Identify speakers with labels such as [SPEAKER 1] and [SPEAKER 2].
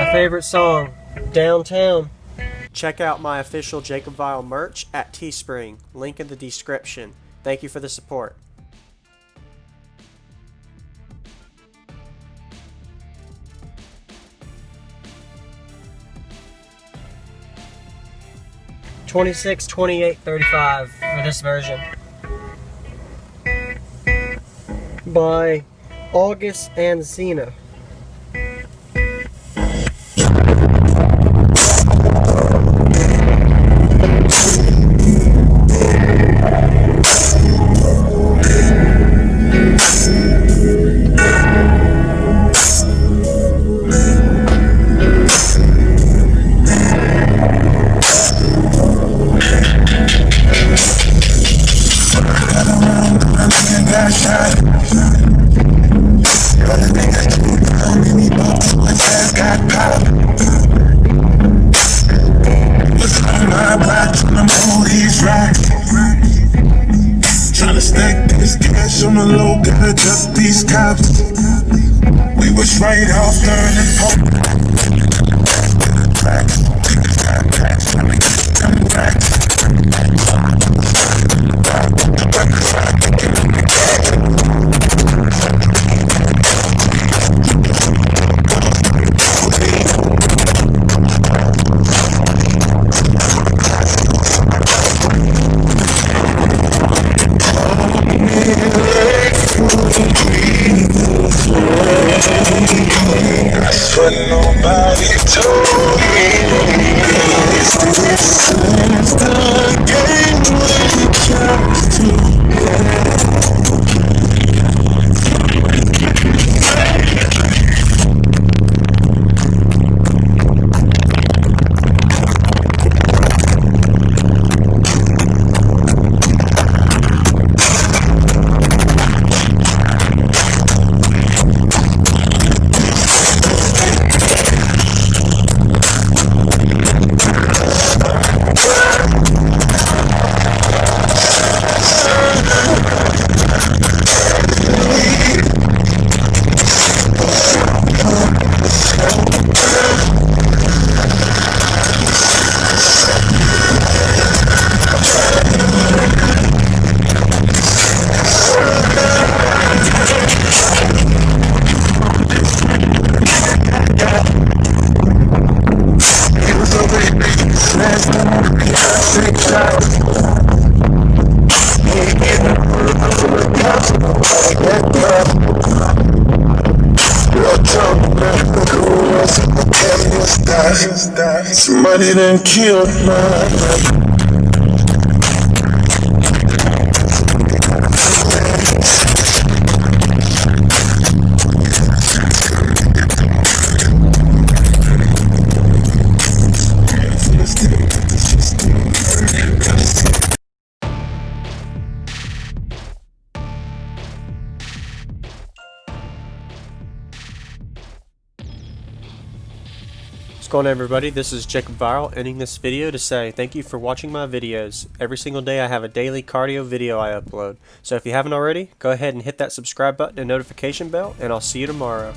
[SPEAKER 1] My favorite song, Downtown.
[SPEAKER 2] Check out my official Jacob Vile merch at Teespring. Link in the description. Thank you for the support.
[SPEAKER 1] $26, $28, $35 for this version. By August and Zena.
[SPEAKER 3] Tryna stack this cash on the low, gotta duck these cops. We was right off but nobody told me this is the game when it comes to somebody done killed my
[SPEAKER 2] What's going on, everybody? This is Jacob Viral, ending this video to say thank you for watching my videos. Every single day I have a daily cardio video I upload. So if you haven't already, go ahead and hit that subscribe button and notification bell, and I'll see you tomorrow.